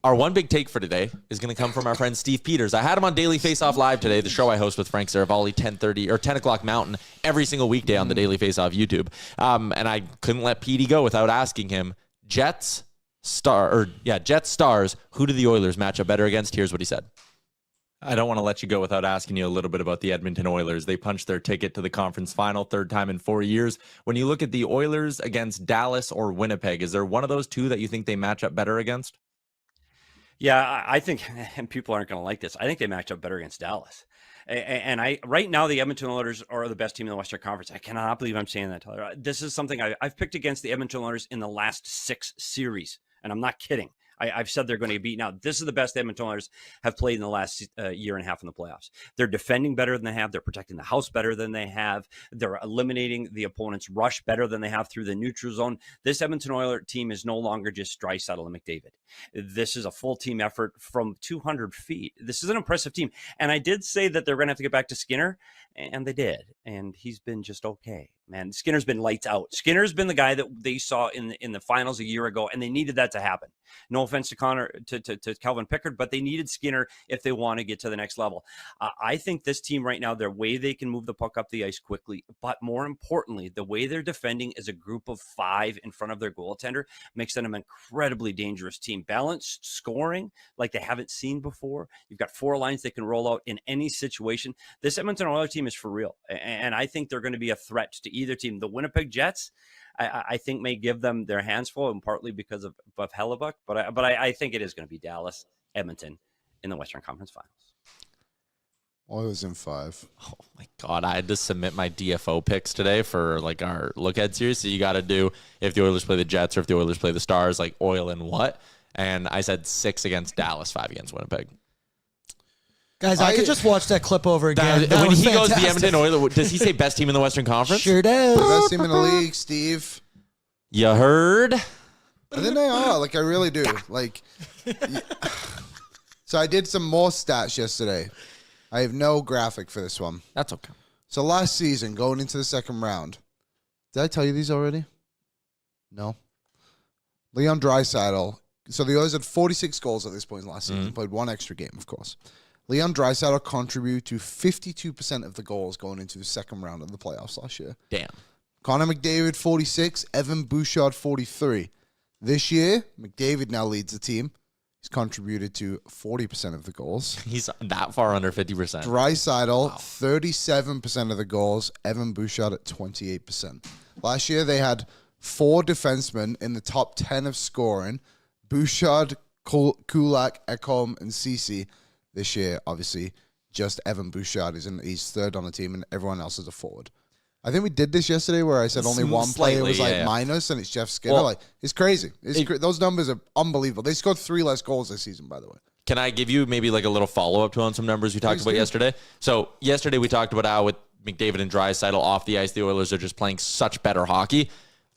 Our one big take for today is going to come from our friend Steve Peters. I had him on Daily Face-Off Live today, the show I host with Frank Saravalli, 10:30 or 10 o'clock Mountain, every single weekday on the Daily Face-Off YouTube. And I couldn't let Petey go without asking him, Jets Stars, who do the Oilers match up better against? Here's what he said. I don't want to let you go without asking you a little bit about the Edmonton Oilers. They punched their ticket to the conference final, third time in 4 years. When you look at the Oilers against Dallas or Winnipeg, is there one of those two that you think they match up better against? Yeah, I think, and people aren't going to like this, I think they match up better against Dallas. And right now, the Edmonton Oilers are the best team in the Western Conference. I cannot believe I'm saying that, Tyler. This is something I've picked against the Edmonton Oilers in the last 6 series, and I'm not kidding. I've said they're going to get beaten out. This is the best Edmonton Oilers have played in the last year and a half in the playoffs. They're defending better than they have. They're protecting the house better than they have. They're eliminating the opponent's rush better than they have through the neutral zone. This Edmonton Oilers team is no longer just Draisaitl and McDavid. This is a full team effort from 200 feet. This is an impressive team. And I did say that they're going to have to get back to Skinner, and they did. And he's been just okay. Man, Skinner's been lights out. Skinner's been the guy that they saw in the finals a year ago, and they needed that to happen. No offense to Calvin Pickard, but they needed Skinner if they want to get to the next level. I think this team right now, their way they can move the puck up the ice quickly, but more importantly, the way they're defending as a group of 5 in front of their goaltender makes them an incredibly dangerous team. Balanced scoring like they haven't seen before. You've got 4 lines they can roll out in any situation. This Edmonton Oilers team is for real, and I think they're going to be a threat to either team. The Winnipeg Jets, I think, may give them their hands full, and partly because of Hellebuck, but I think it is going to be Dallas, Edmonton in the Western Conference Finals. Oilers in 5. Oh my God, I had to submit my DFO picks today for like our look ahead series. So you got to do if the Oilers play the Jets or if the Oilers play the Stars, like oil and what. And I said 6 against Dallas, 5 against Winnipeg. Guys, I could just watch that clip over again. When he goes to the Edmonton Oilers, does he say best team in the Western Conference? Sure does. Best team in the league, Steve. You heard? I think they are. Like, I really do. Like, so I did some more stats yesterday. I have no graphic for this one. That's okay. So last season, going into the second round, did I tell you these already? No. Leon Draisaitl. So the Oilers had 46 goals at this point last season. Played 1 extra game, of course. Leon Draisaitl contributed to 52% of the goals going into the second round of the playoffs last year. Damn. Connor McDavid, 46. Evan Bouchard, 43. This year, McDavid now leads the team. He's contributed to 40% of the goals. He's that far under 50%. Draisaitl, 37% of the goals. Evan Bouchard at 28%. Last year, they had 4 defensemen in the top 10 of scoring. Bouchard, Kulak, Ekholm, and Ceci. This year, obviously, just Evan Bouchard. He's third on the team, and everyone else is a forward. I think we did this yesterday where I said only one player was minus, and it's Jeff Skinner. Well, like, it's crazy. Those numbers are unbelievable. They scored 3 less goals this season, by the way. Can I give you maybe like a little follow-up to on some numbers we talked about yesterday? So yesterday we talked about how with McDavid and Draisaitl off the ice, the Oilers are just playing such better hockey.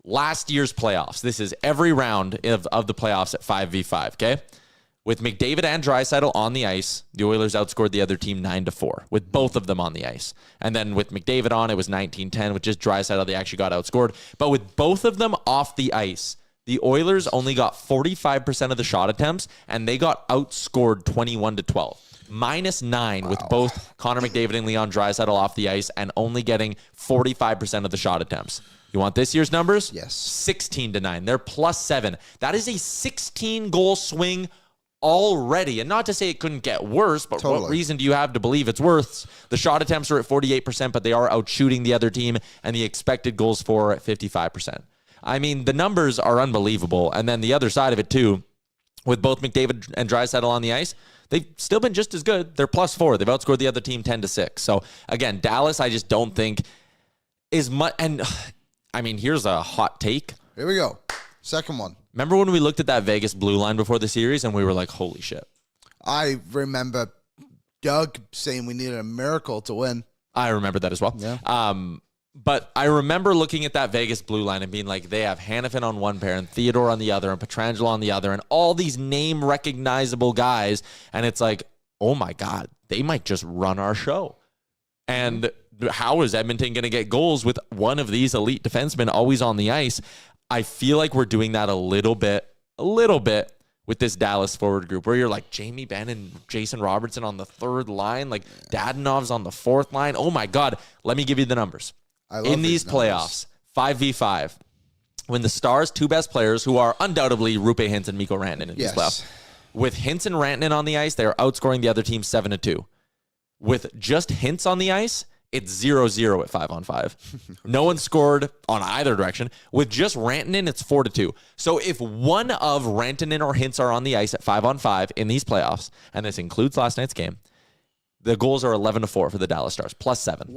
Last year's playoffs, this is every round of the playoffs at 5v5, okay? With McDavid and Draisaitl on the ice, the Oilers outscored the other team 9-4 with both of them on the ice. And then with McDavid on, it was 19-10. With just Draisaitl, they actually got outscored. But with both of them off the ice, the Oilers only got 45% of the shot attempts, and they got outscored 21-12. -9 with both Connor McDavid and Leon Draisaitl off the ice and only getting 45% of the shot attempts. You want this year's numbers? Yes. 16-9. They're +7. That is a 16-goal swing already. And not to say it couldn't get worse, but what reason do you have to believe it's worse? The shot attempts are at 48%, but they are outshooting the other team, and the expected goals for at 55%. I mean, the numbers are unbelievable. And then the other side of it, too, with both McDavid and Draisaitl on the ice, they've still been just as good. They're +4. They've outscored the other team 10-6. So, again, Dallas, I just don't think is much. And, I mean, here's a hot take. Here we go. Second one. Remember when we looked at that Vegas blue line before the series and we were like, holy shit. I remember Doug saying we needed a miracle to win. I remember that as well. Yeah. But I remember looking at that Vegas blue line and being like, they have Hanifin on one pair and Theodore on the other and Pietrangelo on the other and all these name recognizable guys. And it's like, oh my God, they might just run our show. And how is Edmonton going to get goals with one of these elite defensemen always on the ice? I feel like we're doing that a little bit with with this Dallas forward group where you're like Jamie Benn and Jason Robertson on the third line, like Dadonov's on the fourth line. Oh my God. Let me give you the numbers. In these playoffs, 5v5, when the Stars' two best players, who are undoubtedly Roope, Hintz, and Mikko Rantanen in these playoffs, with Hintz and Rantanen on the ice, they are outscoring the other team 7-2. With just Hintz on the ice, it's 0-0 at 5-on-5. No one scored on either direction. With just Rantanen, it's 4-2. So if one of Rantanen or Hintz are on the ice at 5-on-5 in these playoffs, and this includes last night's game, the goals are 11-4 for the Dallas Stars, +7.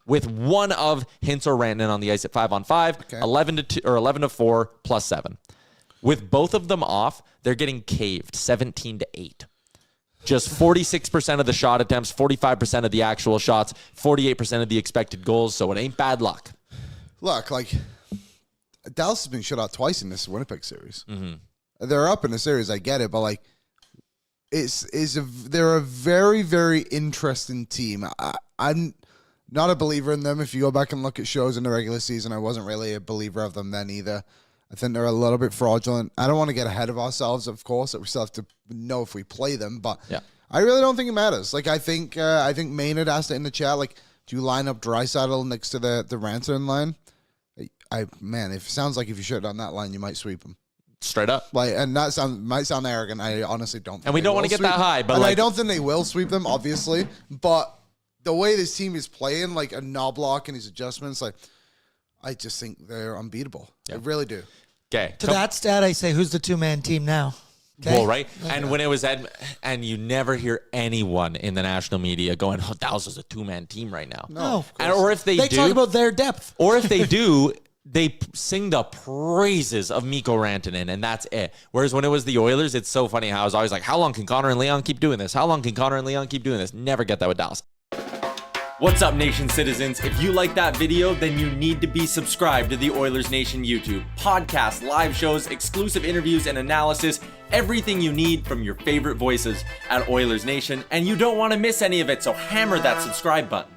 With one of Hintz or Rantanen on the ice at 5-on-5, 11-2 or 11-4, +7. With both of them off, they're getting caved 17-8. Just 46% of the shot attempts, 45% of the actual shots, 48% of the expected goals. So it ain't bad luck. Look, like Dallas has been shut out twice in this Winnipeg series. They're up in the series, I get it, but like they're a very, very interesting team. I'm not a believer in them. If you go back and look at shows in the regular season, I wasn't really a believer of them then either. I think they're a little bit fraudulent. I don't want to get ahead of ourselves, of course. We still have to know if we play them, but I really don't think it matters. Like I think Maynard asked it in the chat. Like, do you line up Draisaitl next to the Rantanen line? Man, if it sounds like if you shut down that line, you might sweep them straight up. Like, and that might sound arrogant. I honestly don't. And we don't want to get that high, but I don't think they will sweep them, obviously. But the way this team is playing, like a Knobloch and his adjustments, like. I just think they're unbeatable. I really do. Okay. To that stat, I say, who's the two-man team now? Okay? Well, right. And when it was and you never hear anyone in the national media going, "Oh, Dallas is a two-man team right now." No. Or if they do, talk about their depth. Or if they do, they sing the praises of Mikko Rantanen, and that's it. Whereas when it was the Oilers, it's so funny how I was always like, "How long can Connor and Leon keep doing this? How long can Connor and Leon keep doing this?" Never get that with Dallas. What's up, Nation citizens? If you like that video, then you need to be subscribed to the Oilers Nation YouTube. Podcasts, live shows, exclusive interviews, and analysis. Everything you need from your favorite voices at Oilers Nation. And you don't want to miss any of it, so hammer that subscribe button.